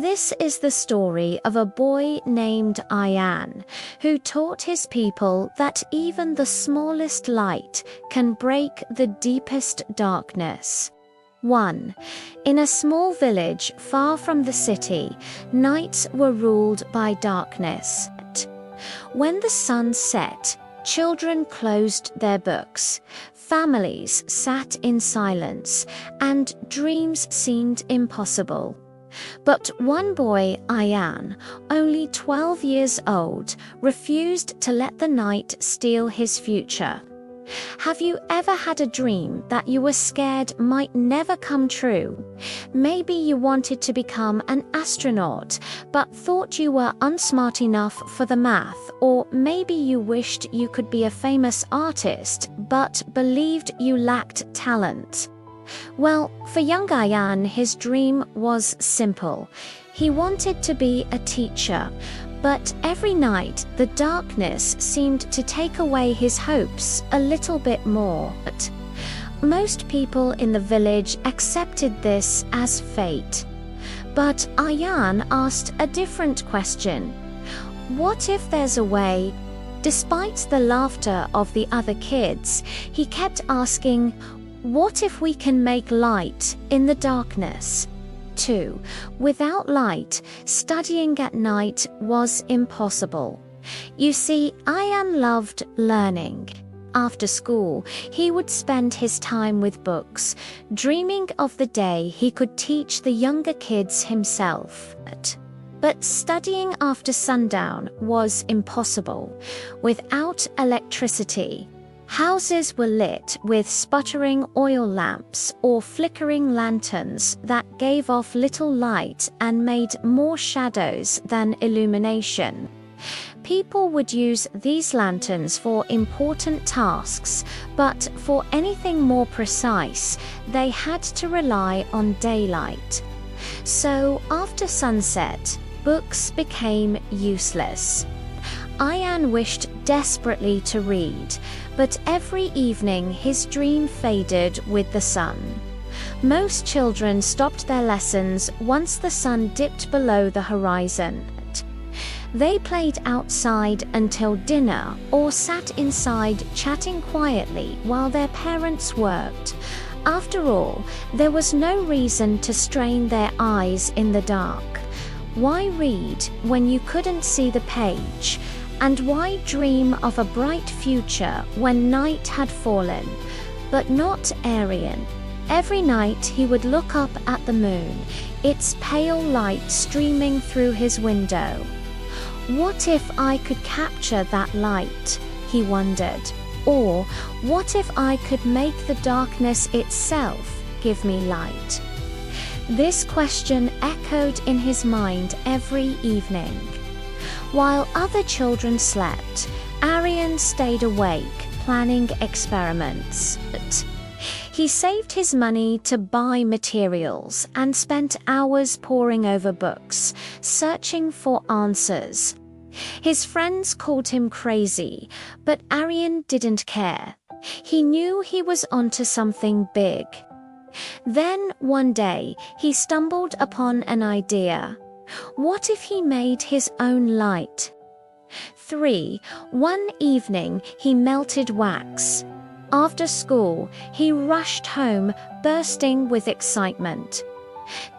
This is the story of a boy named Ayan, who taught his people that even the smallest light can break the deepest darkness. 1. In a small village far from the city, nights were ruled by darkness. When the sun set, children closed their books, families sat in silence, and dreams seemed impossible. But one boy, Ayan, only 12 years old, refused to let the night steal his future. Have you ever had a dream that you were scared might never come true? Maybe you wanted to become an astronaut, but thought you were unsmart enough for the math, or maybe you wished you could be a famous artist, but believed you lacked talent. Well, for young Ayan, his dream was simple. He wanted to be a teacher, but every night the darkness seemed to take away his hopes a little bit more. Most people in the village accepted this as fate. But Ayan asked a different question. What if there's a way? Despite the laughter of the other kids, he kept asking, what if we can make light in the darkness? 2. Without light, studying at night was impossible. You see, Ayan loved learning. After school, he would spend his time with books, dreaming of the day he could teach the younger kids himself. But studying after sundown was impossible. Without electricity, houses were lit with sputtering oil lamps or flickering lanterns that gave off little light and made more shadows than illumination. People would use these lanterns for important tasks, but for anything more precise, they had to rely on daylight. So, after sunset, books became useless. Ayan wished desperately to read, but every evening his dream faded with the sun. Most children stopped their lessons once the sun dipped below the horizon. They played outside until dinner or sat inside chatting quietly while their parents worked. After all, there was no reason to strain their eyes in the dark. Why read when you couldn't see the page? And why dream of a bright future when night had fallen? But not Ayan. Every night he would look up at the moon, its pale light streaming through his window. What if I could capture that light? He wondered. Or what if I could make the darkness itself give me light? This question echoed in his mind every evening. While other children slept, Ayan stayed awake, planning experiments. He saved his money to buy materials and spent hours poring over books, searching for answers. His friends called him crazy, but Ayan didn't care. He knew he was onto something big. Then, one day, he stumbled upon an idea. What if he made his own light? 3. One evening, he melted wax. After school, he rushed home, bursting with excitement.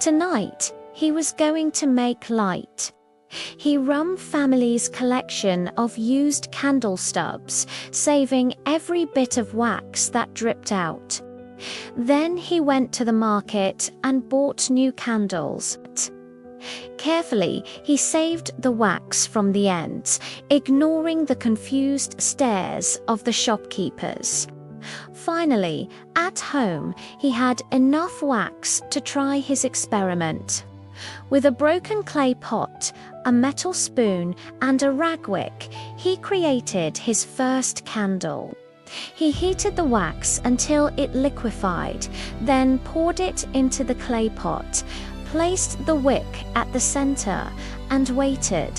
Tonight, he was going to make light. He rummaged family's collection of used candle stubs, saving every bit of wax that dripped out. Then he went to the market and bought new candles. Carefully, he saved the wax from the ends, ignoring the confused stares of the shopkeepers. Finally, at home, he had enough wax to try his experiment. With a broken clay pot, a metal spoon, and a ragwick, he created his first candle. He heated the wax until it liquefied, then poured it into the clay pot, placed the wick at the center, and waited.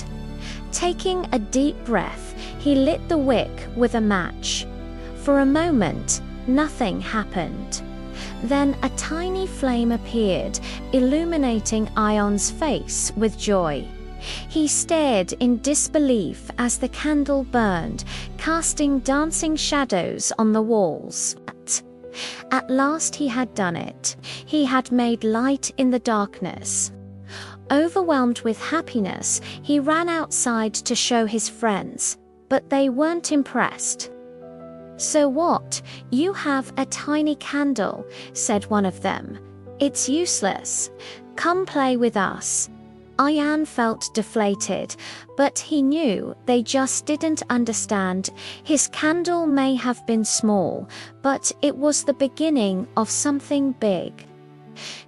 Taking a deep breath, he lit the wick with a match. For a moment, nothing happened. Then a tiny flame appeared, illuminating Ayan's face with joy. He stared in disbelief as the candle burned, casting dancing shadows on the walls. At last he had done it. He had made light in the darkness. Overwhelmed with happiness, he ran outside to show his friends, but they weren't impressed. "So what? You have a tiny candle," said one of them. "It's useless. Come play with us." Ayan felt deflated, but he knew they just didn't understand. His candle may have been small, but it was the beginning of something big.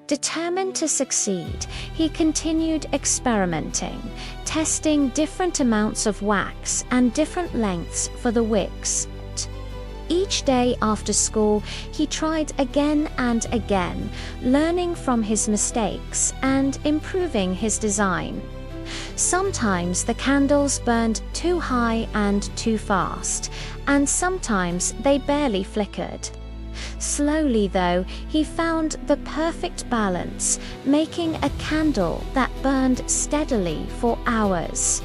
Determined to succeed, he continued experimenting, testing different amounts of wax and different lengths for the wicks. Each day after school, he tried again and again, learning from his mistakes and improving his design. Sometimes the candles burned too high and too fast, and sometimes they barely flickered. Slowly, though, he found the perfect balance, making a candle that burned steadily for hours.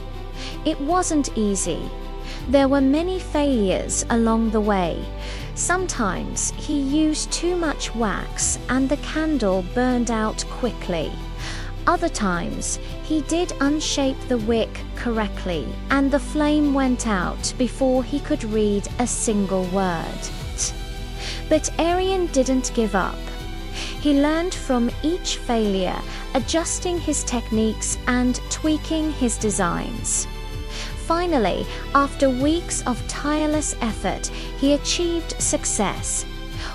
It wasn't easy. There were many failures along the way. Sometimes he used too much wax and the candle burned out quickly. Other times, he did unshape the wick correctly and the flame went out before he could read a single word. But Ayan didn't give up. He learned from each failure, adjusting his techniques and tweaking his designs. Finally, after weeks of tireless effort, he achieved success.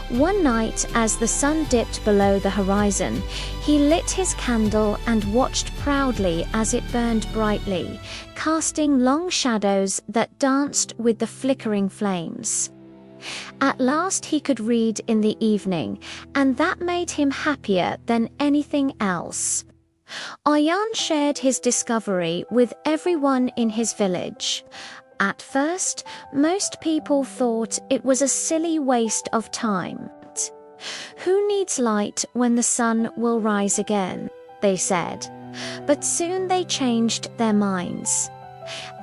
One night, as the sun dipped below the horizon, he lit his candle and watched proudly as it burned brightly, casting long shadows that danced with the flickering flames. At last he could read in the evening, and that made him happier than anything else. Ayan shared his discovery with everyone in his village. At first, most people thought it was a silly waste of time. "Who needs light when the sun will rise again?" they said. But soon they changed their minds.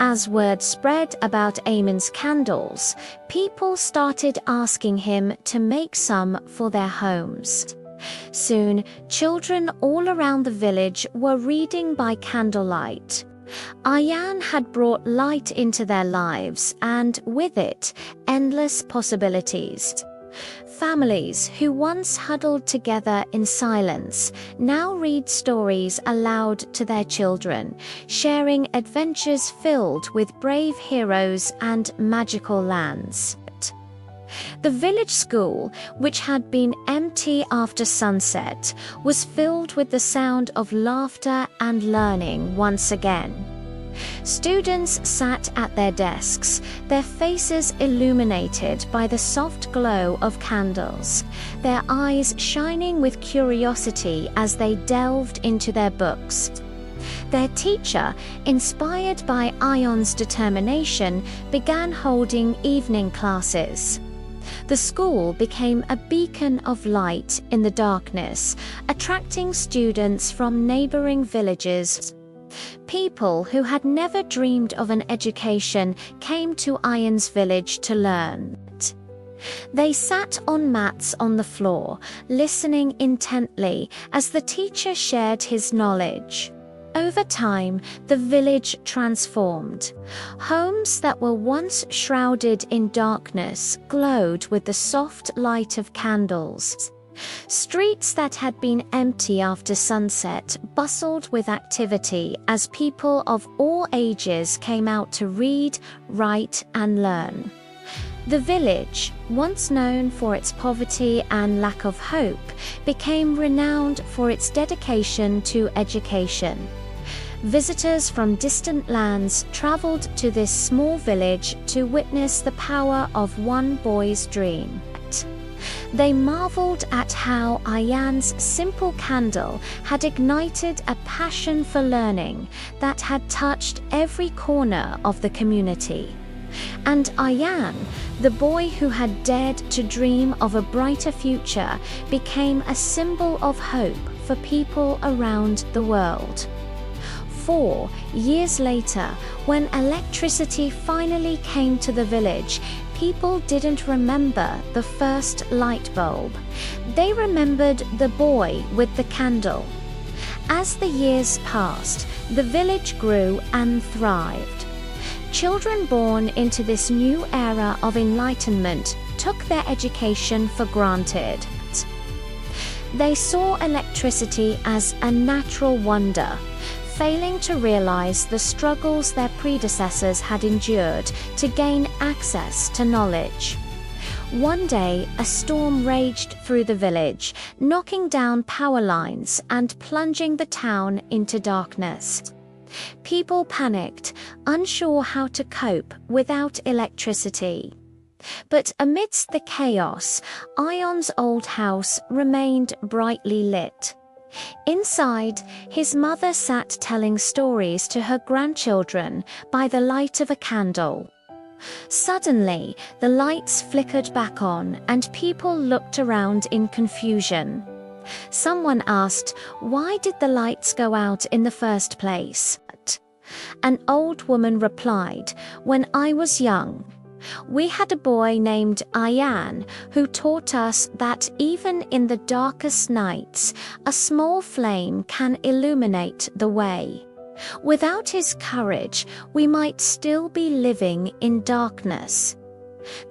As word spread about Ayan's candles, people started asking him to make some for their homes. Soon, children all around the village were reading by candlelight. Ayan had brought light into their lives and, with it, endless possibilities. Families who once huddled together in silence now read stories aloud to their children, sharing adventures filled with brave heroes and magical lands. The village school, which had been empty after sunset, was filled with the sound of laughter and learning once again. Students sat at their desks, their faces illuminated by the soft glow of candles, their eyes shining with curiosity as they delved into their books. Their teacher, inspired by Ayan's determination, began holding evening classes. The school became a beacon of light in the darkness, attracting students from neighboring villages. People who had never dreamed of an education came to Ayan's village to learn. They sat on mats on the floor, listening intently as the teacher shared his knowledge. Over time, the village transformed. Homes that were once shrouded in darkness glowed with the soft light of candles. Streets that had been empty after sunset bustled with activity as people of all ages came out to read, write, and learn. The village, once known for its poverty and lack of hope, became renowned for its dedication to education. Visitors from distant lands traveled to this small village to witness the power of one boy's dream. They marveled at how Ayan's simple candle had ignited a passion for learning that had touched every corner of the community. And Ayan, the boy who had dared to dream of a brighter future, became a symbol of hope for people around the world. 4 years later, when electricity finally came to the village, people didn't remember the first light bulb. They remembered the boy with the candle. As the years passed, the village grew and thrived. Children born into this new era of enlightenment took their education for granted. They saw electricity as a natural wonder, failing to realize the struggles their predecessors had endured to gain access to knowledge. One day, a storm raged through the village, knocking down power lines and plunging the town into darkness. People panicked, unsure how to cope without electricity. But amidst the chaos, Ayan's old house remained brightly lit. Inside, his mother sat telling stories to her grandchildren by the light of a candle. Suddenly, the lights flickered back on and people looked around in confusion. Someone asked, "Why did the lights go out in the first place?" An old woman replied, "When I was young, we had a boy named Ayan who taught us that even in the darkest nights, a small flame can illuminate the way. Without his courage, we might still be living in darkness."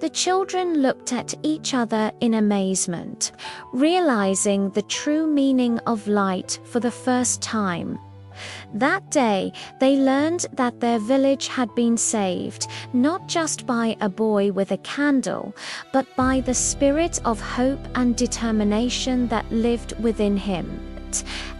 The children looked at each other in amazement, realizing the true meaning of light for the first time. That day, they learned that their village had been saved, not just by a boy with a candle, but by the spirit of hope and determination that lived within him.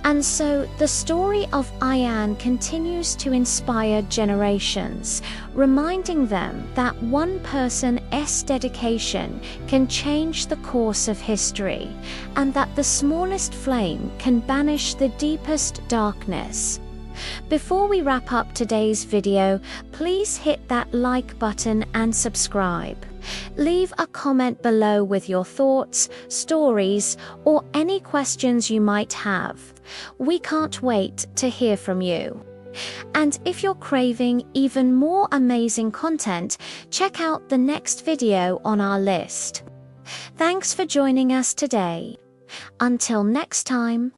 And so, the story of Ayan continues to inspire generations, reminding them that one person's dedication can change the course of history, and that the smallest flame can banish the deepest darkness. Before we wrap up today's video, please hit that like button and subscribe. Leave a comment below with your thoughts, stories, or any questions you might have. We can't wait to hear from you. And if you're craving even more amazing content, check out the next video on our list. Thanks for joining us today. Until next time.